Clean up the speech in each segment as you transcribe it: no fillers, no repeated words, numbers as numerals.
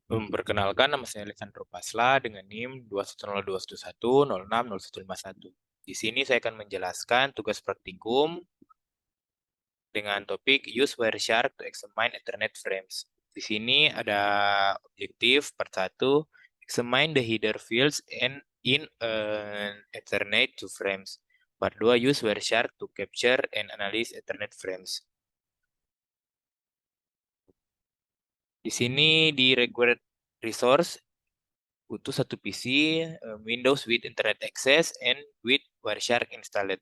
Perkenalkan, nama saya Alexandro Pasla dengan NIM 21021160151. Di sini saya akan menjelaskan tugas praktikum dengan topik Use Wireshark to Examine Ethernet Frames. Di sini ada objektif part 1, Examine the header fields and in an Ethernet to frames. Part 2, Use Wireshark to capture and analyze Ethernet frames. Di sini di required resource butuh satu PC, Windows with Internet Access, and with Wireshark installed.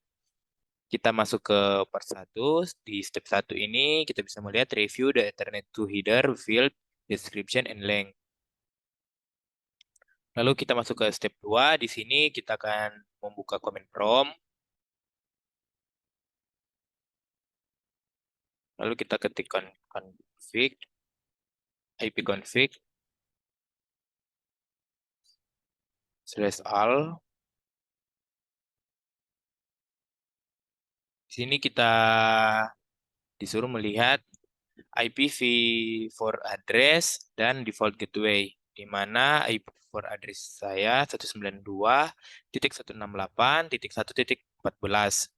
Kita masuk ke part 1. Di step 1 ini kita bisa melihat review the Ethernet to header field description and length. Lalu kita masuk ke step 2. Di sini kita akan membuka command prompt. Lalu kita ketik config, ipconfig /all. Di sini kita disuruh melihat IPv4 address dan default gateway, di mana IPv4 address saya 192.168.1.14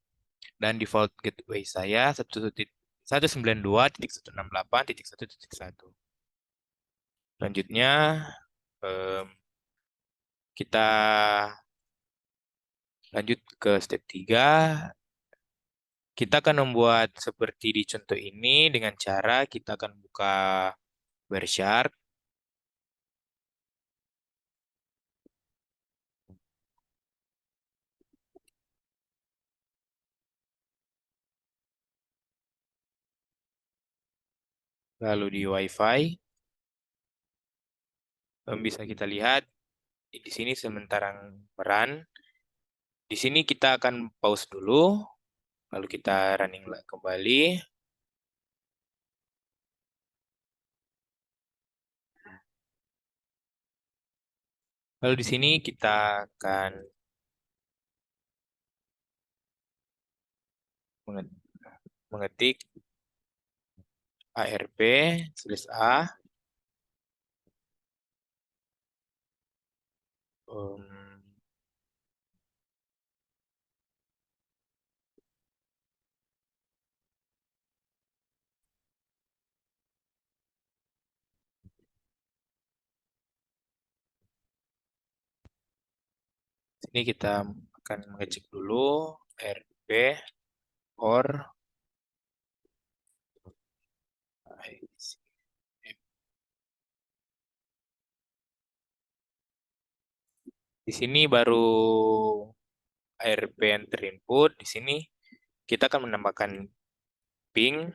dan default gateway saya 192.168.1.1. Selanjutnya em, kita lanjut ke step 3. Kita akan membuat seperti di contoh ini dengan cara kita akan buka Wireshark. Lalu di WiFi, bisa kita lihat di sini sementara run. Di sini kita akan pause dulu, lalu kita running kembali. Lalu di sini kita akan mengetik ARP/A. Sini kita akan mengecek dulu ARP or di sini baru ARP enter input. Di sini kita akan menambahkan ping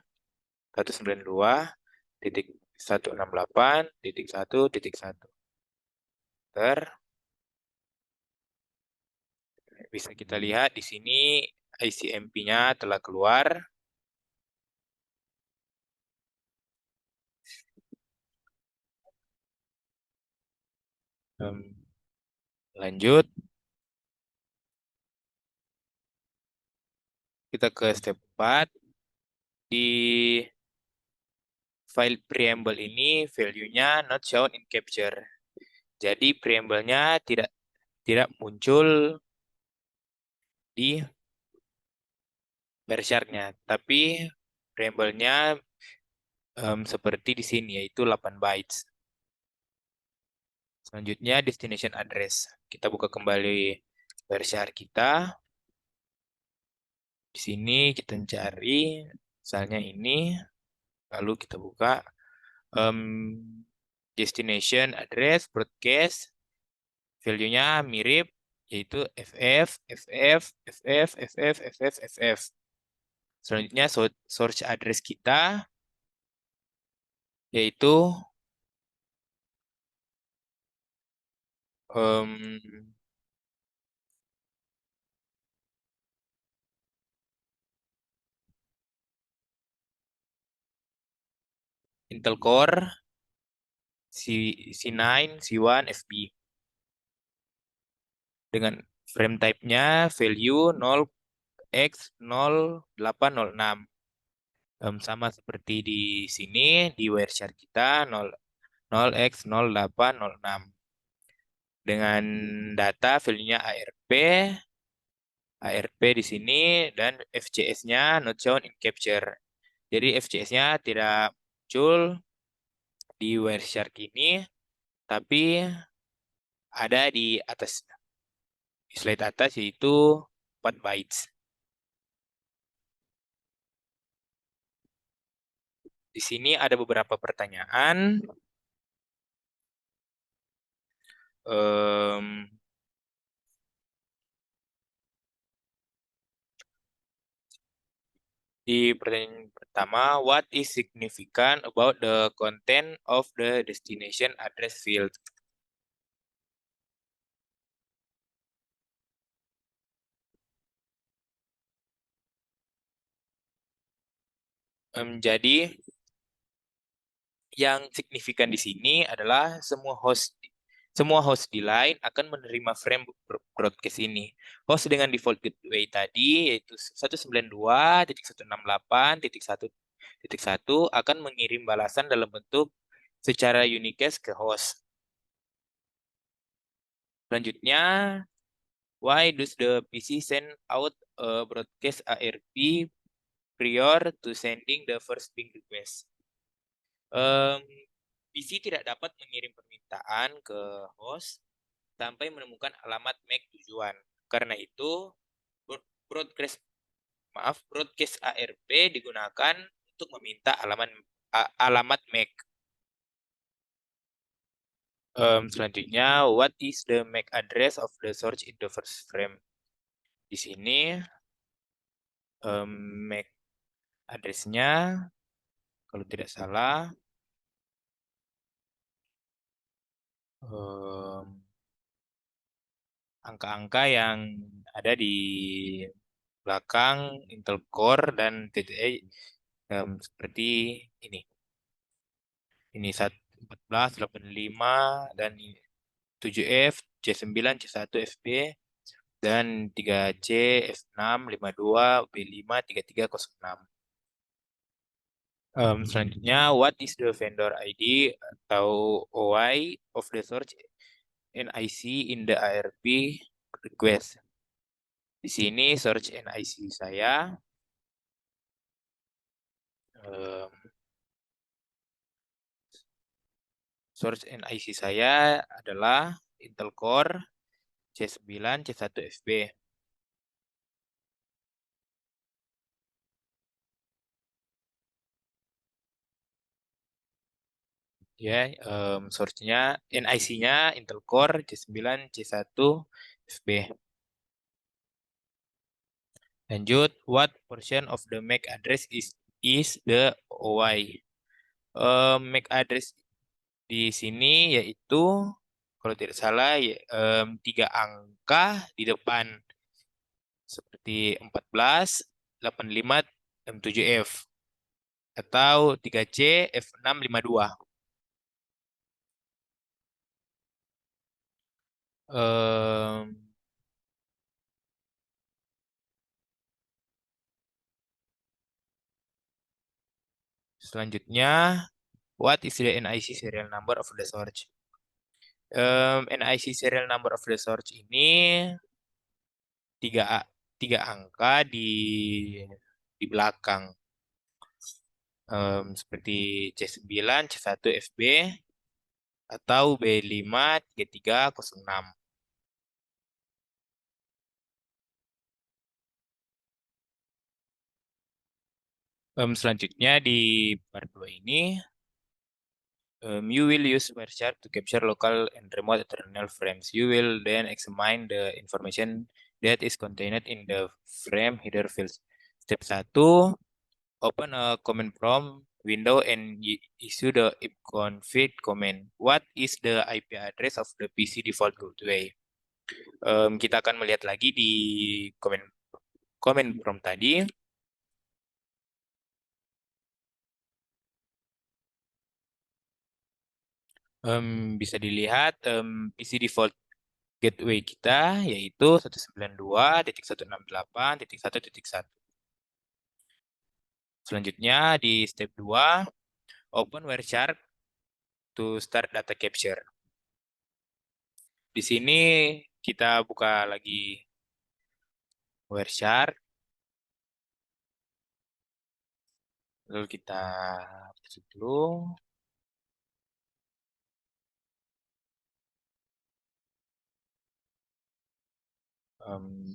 192.168.1.1. Bisa kita lihat di sini ICMP-nya telah keluar. Lanjut. Kita ke step 4. Di file preamble ini value-nya not shown in capture. Jadi preamble-nya tidak muncul di Wireshark-nya, tapi preamble-nya seperti di sini, yaitu 8 bytes. Selanjutnya destination address. Kita buka kembali Wireshark kita. Di sini kita cari, misalnya ini, lalu kita buka destination address broadcast, value-nya mirip, yaitu FF, FF, FF, FF, FF, FF. Selanjutnya source address kita, yaitu Intel Core C9, C1, FB. Dengan frame type-nya value 0x0806. Sama seperti di sini, di Wireshark kita 0x0806. Dengan data filenya ARP di sini, dan FCS-nya not shown in capture. Jadi FCS-nya tidak muncul di Wireshark ini, tapi ada di atas, di slide atas, yaitu 4 bytes. Di sini ada beberapa pertanyaan. Em, di pertanyaan pertama, what is significant about the content of the destination address field? Jadi yang signifikan di sini adalah semua host di line akan menerima frame broadcast ini. Host dengan default gateway tadi yaitu 192.168.1.1 akan mengirim balasan dalam bentuk secara unicast ke host. Selanjutnya, why does the PC send out a broadcast ARP prior to sending the first ping request? Em, PC tidak dapat mengirim permintaan ke host sampai menemukan alamat MAC tujuan. Karena itu, broadcast broadcast ARP digunakan untuk meminta alamat MAC. Selanjutnya, what is the MAC address of the source in the first frame? Di sini MAC address-nya, kalau tidak salah, angka-angka yang ada di belakang Intel Core dan TDI seperti ini. Ini 14, 85, dan 7F, C9, C1, FB, dan 3C, F6, 52, B5, 3306. Selanjutnya, what is the vendor ID atau OI of the source NIC in the ARP request? Di sini search NIC saya. Source NIC saya adalah Intel Core C9, C1 FB. Ya, source-nya NIC-nya Intel Core C9, C1 FB. Lanjut, what portion of the MAC address is the OI? MAC address di sini yaitu, kalau tidak salah, 3 angka di depan, seperti 14, 85, 7F, atau 3C, F6, 52. Selanjutnya, what is the NIC serial number of the source? NIC serial number of the source ini tiga angka di belakang, seperti C9, C1 FB, atau B5 3306. Selanjutnya di part 2 ini, you will use Wireshark to capture local and remote eternal frames. You will then examine the information that is contained in the frame header fields. Step 1, open a command prompt window and issue the ipconfig command. What is the IP address of the PC default gateway? Kita akan melihat lagi di command prompt tadi. Bisa dilihat PC default gateway kita yaitu 192.168.1.1. Selanjutnya di step 2, open Wireshark to start data capture. Di sini kita buka lagi Wireshark. Lalu kita tutup dulu.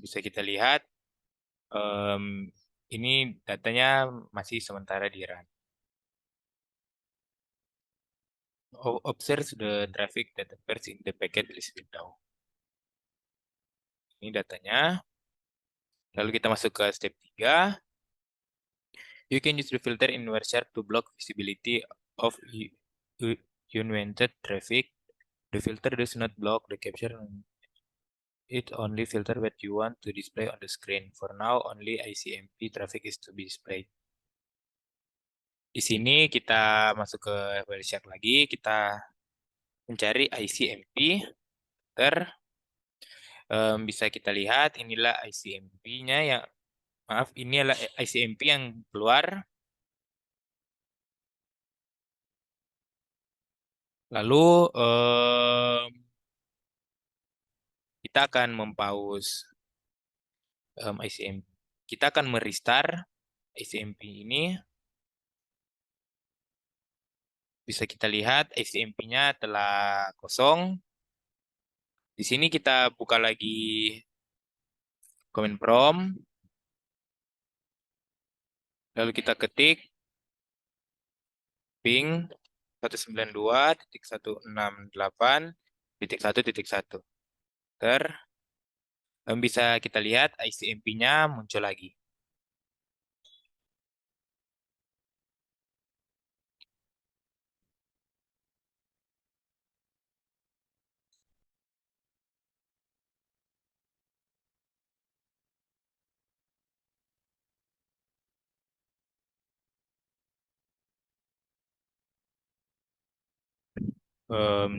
Bisa kita lihat ini datanya masih sementara di run. Observe the traffic that appears in the packet list window. Ini datanya. Lalu kita masuk ke step 3. You can use the filter in Wireshark to block visibility of unwanted traffic. The filter does not block the capture. It only filter what you want to display on the screen. For now, only ICMP traffic is to be displayed. Di sini kita masuk ke Wireshark lagi. Kita mencari ICMP. Bisa kita lihat inilah ICMP-nya yang ini adalah ICMP yang keluar. Lalu kita akan mempause ICMP. Kita akan merestart ICMP ini. Bisa kita lihat ICMP-nya telah kosong. Di sini kita buka lagi command prompt. Lalu kita ketik ping 192.168.1.1. Bisa kita lihat ICMP-nya muncul lagi.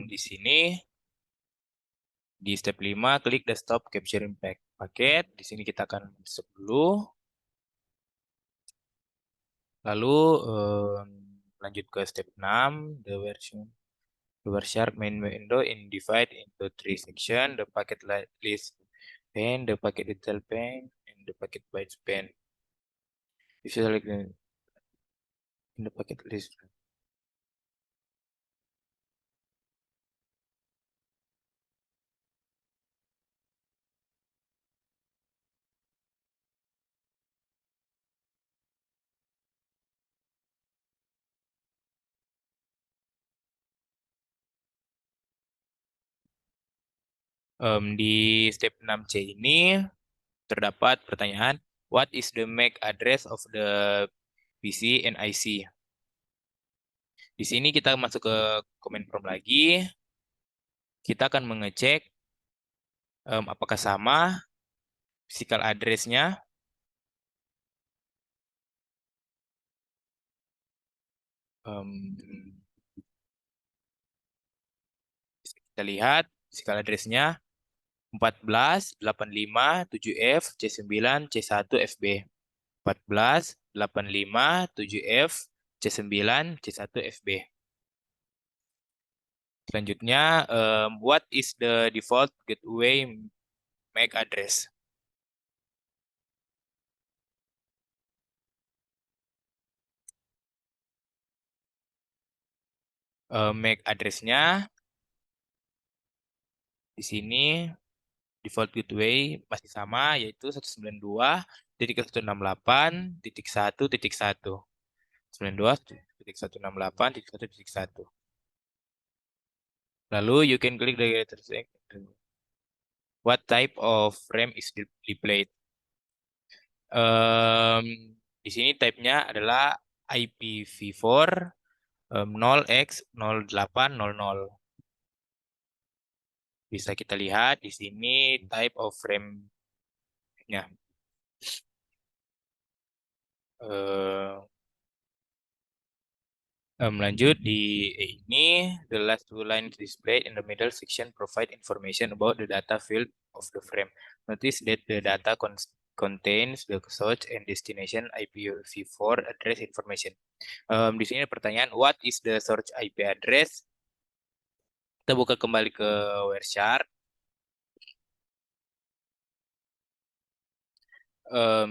Di sini di step 5 klik the stop capturing packet. Di sini kita akan masuk dulu. Lalu lanjut ke step 6, the Wireshark main window in divide into 3 section, the packet list pane, the packet detail pane, and the packet bytes pane. If you select in the packet list. Di step 6C ini terdapat pertanyaan, what is the MAC address of the PC and IC? Di sini kita masuk ke command prompt lagi. Kita akan mengecek apakah sama physical address-nya. Bisa kita lihat physical address-nya 14857F C9 C1 FB. 14857F C9 C1 FB. Selanjutnya, what is the default gateway MAC address? MAC address-nya di sini default gateway masih sama, yaitu 192.168.1.1. 192.168.1.1. Lalu you can click the what type of frame is displayed. Di sini type-nya adalah IPv4 0x0800. Bisa kita lihat di sini type of frame-nya. Lanjut di ini, the last two lines displayed in the middle section provide information about the data field of the frame. Notice that the data contains the source and destination IPv4 address information. Di sini ada pertanyaan, what is the source IP address? Kita buka kembali ke Wireshark.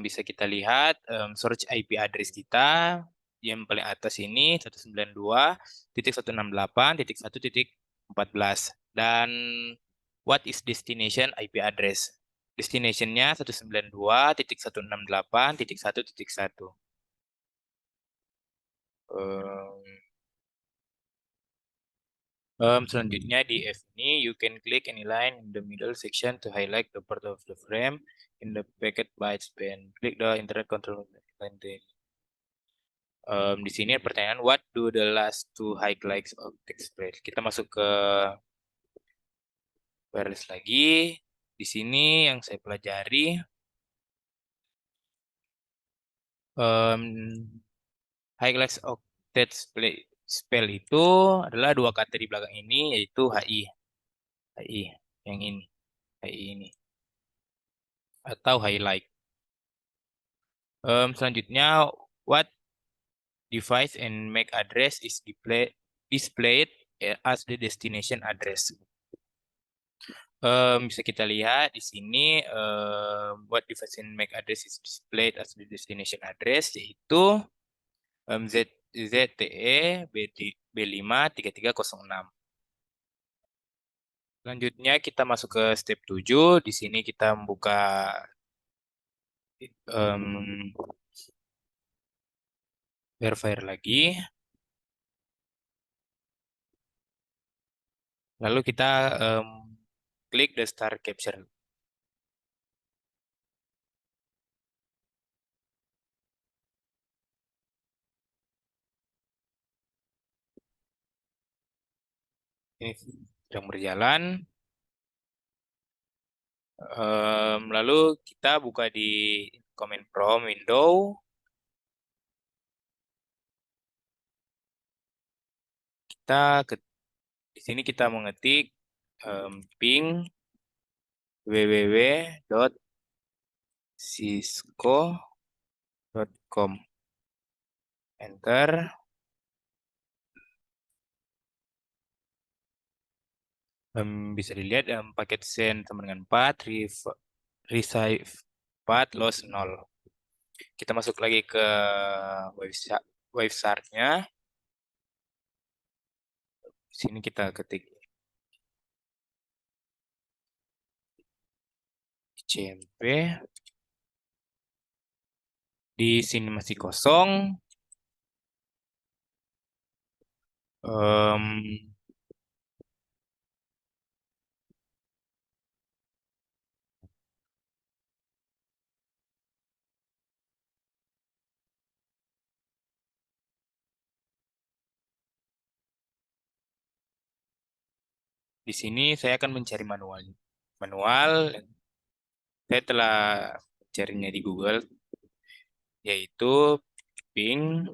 Bisa kita lihat source IP address kita yang paling atas ini 192.168.1.14 dan what is destination IP address? Destination-nya 192.168.1.1. Selanjutnya di F ini, you can click any line in the middle section to highlight the part of the frame in the packet byte span. Click the internet control line. Di sini pertanyaan, what do the last two highlights of text spread? Kita masuk ke wireless lagi. Di sini yang saya pelajari, highlights of text spell itu adalah dua kata di belakang ini, yaitu HI yang ini, HI ini, atau highlight. Selanjutnya, what device and MAC address is displayed as the destination address? Bisa kita lihat di sini what device and MAC address is displayed as the destination address, yaitu ZTE B53306. Selanjutnya kita masuk ke step 7. Di sini kita membuka verifier lagi. Lalu kita klik the start capture. Ini sedang berjalan. Lalu kita buka di command prompt window. Di sini kita mengetik ping www.cisco.com. Enter. Bisa dilihat paket send sama dengan 4, receive 4, loss 0. Kita masuk lagi ke Wireshark-nya. Di sini kita ketik CMP. Di sini masih kosong. Di sini saya akan mencari manual. Saya telah mencarinya di Google, yaitu ping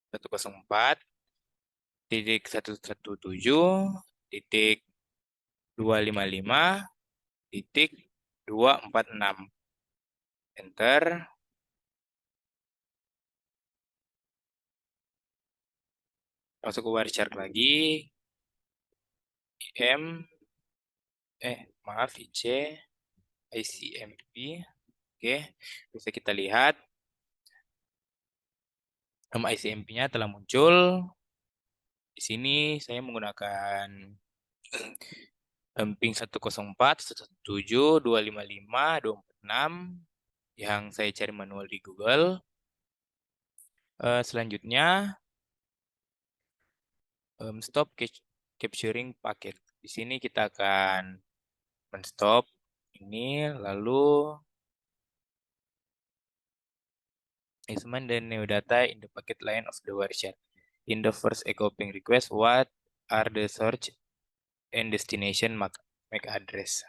104.117.255.246. Enter. Masuk ke Wireshark lagi. ICMP. Oke, bisa kita lihat nama ICMP-nya telah muncul. Di sini saya menggunakan ping 104.117.255.246 yang saya cari manual di Google. Selanjutnya, stop capturing packet. Di sini kita akan men-stop ini, lalu examine the new data in the packet line of the Wireshark. In the first echo ping request, what are the source and destination MAC address?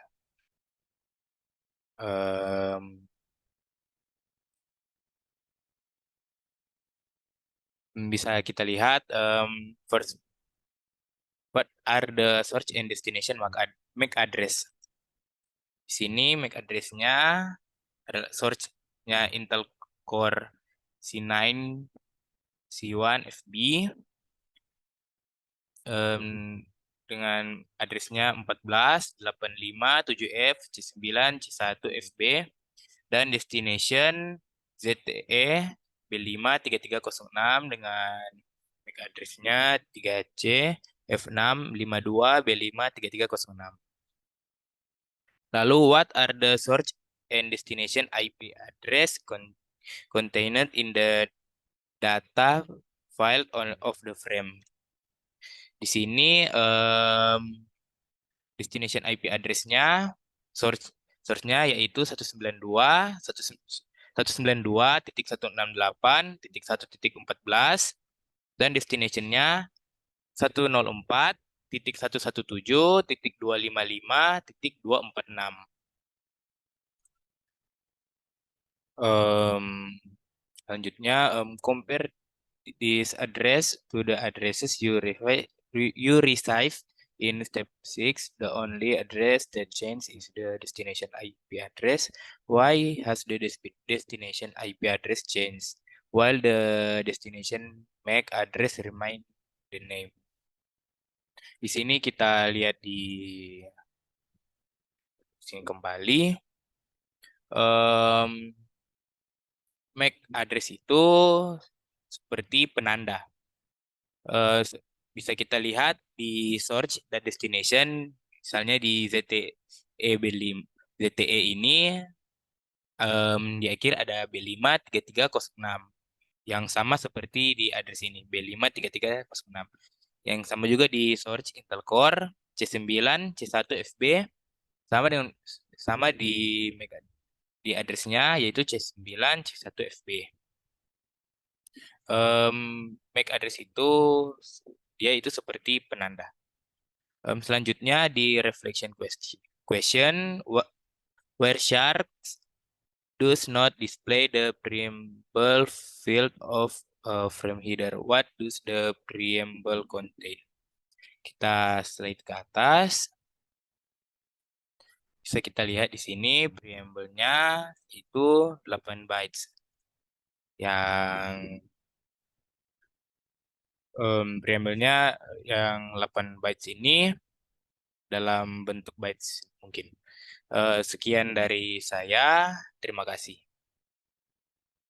Bisa kita lihat first, what are the source and destination MAC address? Di sini MAC address-nya source-nya Intel Core C9 C1 FB em, dengan address-nya 14.85.7F C9 C1 FB dan destination ZTE B53306 dengan MAC address-nya 3C F652 B53306. Lalu, what are the source and destination IP address contained in the data file of the frame? Di sini destination IP address-nya source-nya yaitu 192.168.1.14 dan destination-nya 104.117.255.246. Selanjutnya, compare this address to the addresses you receive in step 6. The only address that changes is the destination IP address. Why has the destination IP address changed while the destination MAC address remain the name? Di sini kita lihat di sini kembali. MAC address itu seperti penanda. Bisa kita lihat di source dan destination, misalnya di ZTE B5, ZTE ini di akhir ada B53306 yang sama seperti di address ini B53306. Yang sama juga di source Intel Core C9 C1 FB sama di address-nya yaitu C9 C1 FB. MAC address itu dia itu seperti penanda. Selanjutnya di reflection question where sharks does not display the preamble field of frame header. What does the preamble contain? Kita slide ke atas. Bisa kita lihat di sini preamble-nya itu 8 bytes. Yang preamble-nya yang 8 bytes ini dalam bentuk bytes mungkin. Sekian dari saya. Terima kasih.